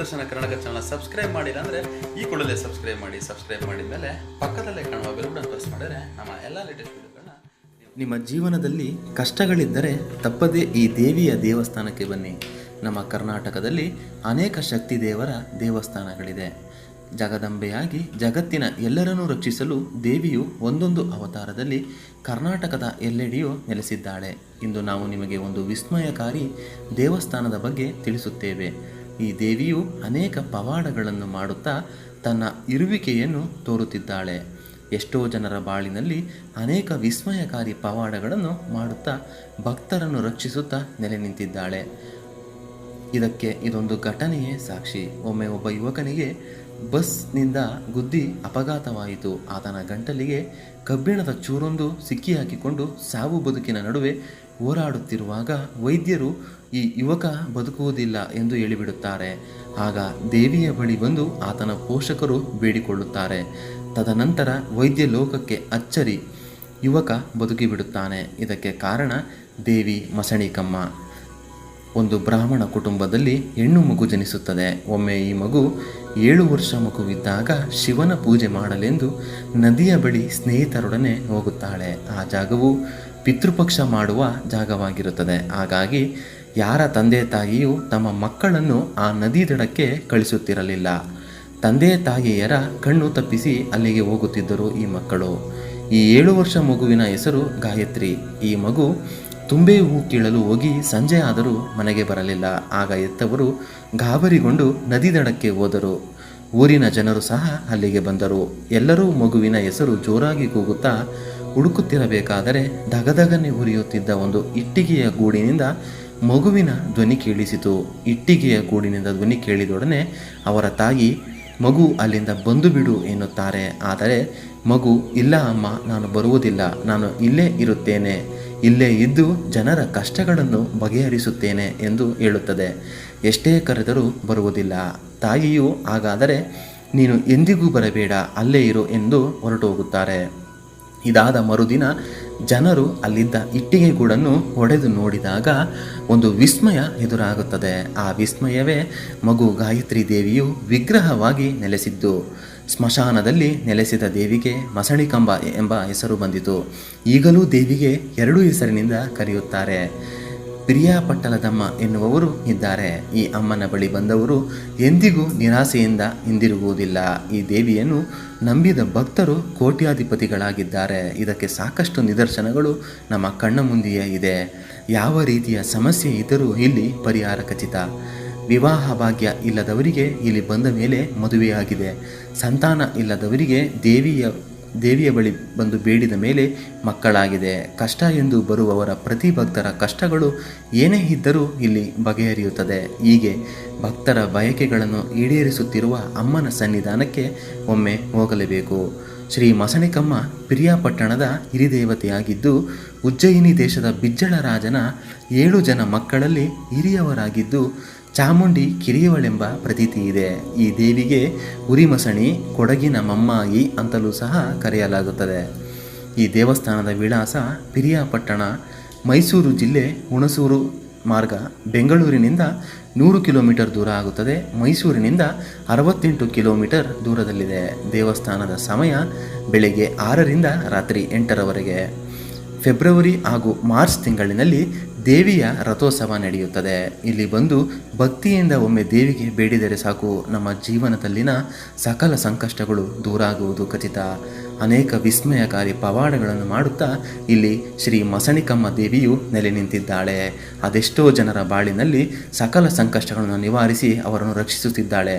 ದೂರದರ್ಶನ Karnataka channel subscribe ಮಾಡಿಲ್ಲ ಅಂದರೆ ಈ ಕೂಡಲೇ ಸಬ್ಸ್ಕ್ರೈಬ್ ಮಾಡಿದ ಮೇಲೆ ಪಕ್ಕದಲ್ಲೇ ಕಾಣುವ ಬೆಲ್ ಬಟನ್ ಪ್ರೆಸ್ ಮಾಡಿದರೆ ನಮ್ಮ ಎಲ್ಲ ಲೇಟೆಸ್ಟ್ ವಿಡಿಯೋಗಳನ್ನ ನಿಮ್ಮ ಜೀವನದಲ್ಲಿ ಕಷ್ಟಗಳಿದ್ದರೆ ತಪ್ಪದೇ ಈ ದೇವಿಯ ದೇವಸ್ಥಾನಕ್ಕೆ ಬನ್ನಿ. ನಮ್ಮ ಕರ್ನಾಟಕದಲ್ಲಿ ಅನೇಕ ಶಕ್ತಿ ದೇವರ ದೇವಸ್ಥಾನಗಳಿದೆ. ಜಗದಂಬೆಯಾಗಿ ಜಗತ್ತಿನ ಎಲ್ಲರನ್ನೂ ರಕ್ಷಿಸಲು ದೇವಿಯು ಒಂದೊಂದು ಅವತಾರದಲ್ಲಿ ಕರ್ನಾಟಕದ ಎಲ್ಲೆಡೆಯೂ ನೆಲೆಸಿದ್ದಾಳೆ. ಇಂದು ನಾವು ನಿಮಗೆ ಒಂದು ವಿಸ್ಮಯಕಾರಿ ದೇವಸ್ಥಾನದ ಬಗ್ಗೆ ತಿಳಿಸುತ್ತೇವೆ. ಈ ದೇವಿಯು ಅನೇಕ ಪವಾಡಗಳನ್ನು ಮಾಡುತ್ತಾ ತನ್ನ ಇರುವಿಕೆಯನ್ನು ತೋರುತ್ತಿದ್ದಾಳೆ. ಎಷ್ಟೋ ಜನರ ಬಾಳಿನಲ್ಲಿ ಅನೇಕ ವಿಸ್ಮಯಕಾರಿ ಪವಾಡಗಳನ್ನು ಮಾಡುತ್ತಾ ಭಕ್ತರನ್ನು ರಕ್ಷಿಸುತ್ತಾ ನೆಲೆ ನಿಂತಿದ್ದಾಳೆ. ಇದಕ್ಕೆ ಇದೊಂದು ಘಟನೆಯೇ ಸಾಕ್ಷಿ. ಒಮ್ಮೆ ಒಬ್ಬ ಯುವಕನಿಗೆ ಬಸ್ನಿಂದ ಗುದ್ದಿ ಅಪಘಾತವಾಯಿತು. ಆತನ ಗಂಟಲಿಗೆ ಕಬ್ಬಿಣದ ಚೂರೊಂದು ಸಿಕ್ಕಿ ಹಾಕಿಕೊಂಡು ಸಾವು ಬದುಕಿನ ನಡುವೆ ಹೋರಾಡುತ್ತಿರುವಾಗ ವೈದ್ಯರು ಈ ಯುವಕ ಬದುಕುವುದಿಲ್ಲ ಎಂದು ಹೇಳಿಬಿಡುತ್ತಾರೆ. ಆಗ ದೇವಿಯ ಬಳಿ ಬಂದು ಆತನ ಪೋಷಕರು ಬೇಡಿಕೊಳ್ಳುತ್ತಾರೆ. ತದನಂತರ ವೈದ್ಯ ಲೋಕಕ್ಕೆ ಅಚ್ಚರಿ, ಯುವಕ ಬದುಕಿಬಿಡುತ್ತಾನೆ. ಇದಕ್ಕೆ ಕಾರಣ ದೇವಿ ಮಸಣಿಕಮ್ಮ. ಒಂದು ಬ್ರಾಹ್ಮಣ ಕುಟುಂಬದಲ್ಲಿ ಹೆಣ್ಣು ಮಗು ಜನಿಸುತ್ತದೆ. ಒಮ್ಮೆ ಈ ಮಗು 7 ವರ್ಷ ಮಗುವಿದ್ದಾಗ ಶಿವನ ಪೂಜೆ ಮಾಡಲೆಂದು ನದಿಯ ಬಳಿ ಸ್ನೇಹಿತರೊಡನೆ ಹೋಗುತ್ತಾಳೆ. ಆ ಜಾಗವು ಪಿತೃಪಕ್ಷ ಮಾಡುವ ಜಾಗವಾಗಿರುತ್ತದೆ. ಹಾಗಾಗಿ ಯಾರ ತಂದೆ ತಾಯಿಯು ತಮ್ಮ ಮಕ್ಕಳನ್ನು ಆ ನದಿ ದಡಕ್ಕೆ ಕಳಿಸುತ್ತಿರಲಿಲ್ಲ. ತಂದೆ ತಾಯಿಯರ ಕಣ್ಣು ತಪ್ಪಿಸಿ ಅಲ್ಲಿಗೆ ಹೋಗುತ್ತಿದ್ದರು ಈ ಮಕ್ಕಳು. ಈ 7 ವರ್ಷ ಮಗುವಿನ ಹೆಸರು ಗಾಯತ್ರಿ. ಈ ಮಗು ತುಂಬೆ ಹೂ ಕೀಳಲು ಹೋಗಿ ಸಂಜೆ ಆದರೂ ಮನೆಗೆ ಬರಲಿಲ್ಲ. ಆಗ ಎತ್ತವರು ಗಾಬರಿಗೊಂಡು ನದಿ ದಡಕ್ಕೆ ಹೋದರು. ಊರಿನ ಜನರು ಸಹ ಅಲ್ಲಿಗೆ ಬಂದರು. ಎಲ್ಲರೂ ಮಗುವಿನ ಹೆಸರು ಜೋರಾಗಿ ಕೂಗುತ್ತಾ ಹುಡುಕುತ್ತಿರಬೇಕಾದರೆ ದಗದಗನೆ ಉರಿಯುತ್ತಿದ್ದ ಒಂದು ಇಟ್ಟಿಗೆಯ ಗೂಡಿನಿಂದ ಮಗುವಿನ ಧ್ವನಿ ಕೇಳಿಸಿತು. ಇಟ್ಟಿಗೆಯ ಗೂಡಿನಿಂದ ಧ್ವನಿ ಕೇಳಿದೊಡನೆ ಅವರ ತಾಯಿ, ಮಗು ಅಲ್ಲಿಂದ ಬಂದು ಬಿಡು ಎನ್ನುತ್ತಾರೆ. ಆದರೆ ಮಗು, ಇಲ್ಲ ಅಮ್ಮ, ನಾನು ಬರುವುದಿಲ್ಲ, ನಾನು ಇಲ್ಲೇ ಇರುತ್ತೇನೆ, ಇಲ್ಲೇ ಇದ್ದು ಜನರ ಕಷ್ಟಗಳನ್ನು ಬಗೆಹರಿಸುತ್ತೇನೆ ಎಂದು ಹೇಳುತ್ತದೆ. ಎಷ್ಟೇ ಕರೆದರೂ ಬರುವುದಿಲ್ಲ. ತಾಯಿಯು ಹಾಗಾದರೆ ನೀನು ಎಂದಿಗೂ ಬರಬೇಡ, ಅಲ್ಲೇ ಇರು ಎಂದು ಹೊರಟು ಹೋಗುತ್ತಾರೆ. ಇದಾದ ಮರುದಿನ ಜನರು ಅಲ್ಲಿದ್ದ ಇಟ್ಟಿಗೆ ಗೂಡನ್ನು ಒಡೆದು ನೋಡಿದಾಗ ಒಂದು ವಿಸ್ಮಯ ಎದುರಾಗುತ್ತದೆ. ಆ ವಿಸ್ಮಯವೇ ಮಗು ಗಾಯತ್ರಿ ದೇವಿಯು ವಿಗ್ರಹವಾಗಿ ನೆಲೆಸಿದ್ದು. ಸ್ಮಶಾನದಲ್ಲಿ ನೆಲೆಸಿದ ದೇವಿಗೆ ಮಸಣಿಕಂಬ ಎಂಬ ಹೆಸರು ಬಂದಿತು. ಈಗಲೂ ದೇವಿಗೆ 2 ಹೆಸರಿನಿಂದ ಕರೆಯುತ್ತಾರೆ. ಪಿರಿಯಾಪಟ್ಟಲದಮ್ಮ ಎನ್ನುವವರು ಇದ್ದಾರೆ. ಈ ಅಮ್ಮನ ಬಳಿ ಬಂದವರು ಎಂದಿಗೂ ನಿರಾಸೆಯಿಂದ ಹಿಂದಿರುಗುವುದಿಲ್ಲ. ಈ ದೇವಿಯನ್ನು ನಂಬಿದ ಭಕ್ತರು ಕೋಟ್ಯಾಧಿಪತಿಗಳಾಗಿದ್ದಾರೆ. ಇದಕ್ಕೆ ಸಾಕಷ್ಟು ನಿದರ್ಶನಗಳು ನಮ್ಮ ಕಣ್ಣ ಮುಂದೆಯೇ ಇದೆ. ಯಾವ ರೀತಿಯ ಸಮಸ್ಯೆ ಇದ್ದರೂ ಇಲ್ಲಿ ಪರಿಹಾರ ಖಚಿತ. ವಿವಾಹ ಭಾಗ್ಯ ಇಲ್ಲದವರಿಗೆ ಇಲ್ಲಿ ಬಂದ ಮೇಲೆ ಮದುವೆಯಾಗಿದೆ. ಸಂತಾನ ಇಲ್ಲದವರಿಗೆ ದೇವಿಯ ಬಳಿ ಬಂದು ಬೇಡಿದ ಮೇಲೆ ಮಕ್ಕಳಾಗಿದೆ. ಕಷ್ಟ ಎಂದು ಬರುವವರ ಪ್ರತಿ ಭಕ್ತರ ಕಷ್ಟಗಳು ಏನೇ ಇದ್ದರೂ ಇಲ್ಲಿ ಬಗೆಹರಿಯುತ್ತದೆ. ಹೀಗೆ ಭಕ್ತರ ಬಯಕೆಗಳನ್ನು ಈಡೇರಿಸುತ್ತಿರುವ ಅಮ್ಮನ ಸನ್ನಿಧಾನಕ್ಕೆ ಒಮ್ಮೆ ಹೋಗಲೇಬೇಕು. ಶ್ರೀ ಮಸಣಿಕಮ್ಮ ಪಿರಿಯಾಪಟ್ಟಣದ ಹಿರಿದೇವತೆಯಾಗಿದ್ದು, ಉಜ್ಜಯಿನಿ ದೇಶದ ಬಿಜ್ಜಳ ರಾಜನ 7 ಜನ ಮಕ್ಕಳಲ್ಲಿ ಹಿರಿಯವರಾಗಿದ್ದು ಚಾಮುಂಡಿ ಕಿರಿಯವಳೆಂಬ ಪ್ರತೀತಿ ಇದೆ. ಈ ದೇವಿಗೆ ಉರಿಮಸಣಿ, ಕೊಡಗಿನ ಮಮ್ಮಾಯಿ ಅಂತಲೂ ಸಹ ಕರೆಯಲಾಗುತ್ತದೆ. ಈ ದೇವಸ್ಥಾನದ ವಿಳಾಸ ಪಿರಿಯಾಪಟ್ಟಣ, ಮೈಸೂರು ಜಿಲ್ಲೆ, ಹುಣಸೂರು ಮಾರ್ಗ. ಬೆಂಗಳೂರಿನಿಂದ 100 ಕಿಲೋಮೀಟರ್ ದೂರ ಆಗುತ್ತದೆ. ಮೈಸೂರಿನಿಂದ 68 ಕಿಲೋಮೀಟರ್ ದೂರದಲ್ಲಿದೆ. ದೇವಸ್ಥಾನದ ಸಮಯ ಬೆಳಗ್ಗೆ 6ರಿಂದ ರಾತ್ರಿ 8ರವರೆಗೆ. ಫೆಬ್ರವರಿ ಹಾಗೂ ಮಾರ್ಚ್ ತಿಂಗಳಿನಲ್ಲಿ ದೇವಿಯ ರಥೋತ್ಸವ ನಡೆಯುತ್ತದೆ. ಇಲ್ಲಿ ಬಂದು ಭಕ್ತಿಯಿಂದ ಒಮ್ಮೆ ದೇವಿಗೆ ಬೇಡಿದರೆ ಸಾಕು, ನಮ್ಮ ಜೀವನದಲ್ಲಿನ ಸಕಲ ಸಂಕಷ್ಟಗಳು ದೂರಾಗುವುದು ಖಚಿತ. ಅನೇಕ ವಿಸ್ಮಯಕಾರಿ ಪವಾಡಗಳನ್ನು ಮಾಡುತ್ತಾ ಇಲ್ಲಿ ಶ್ರೀ ಮಸಣಿಕಮ್ಮ ದೇವಿಯು ನೆಲೆ ನಿಂತಿದ್ದಾಳೆ. ಅದೆಷ್ಟೋ ಜನರ ಬಾಳಿನಲ್ಲಿ ಸಕಲ ಸಂಕಷ್ಟಗಳನ್ನು ನಿವಾರಿಸಿ ಅವರನ್ನು ರಕ್ಷಿಸುತ್ತಿದ್ದಾಳೆ.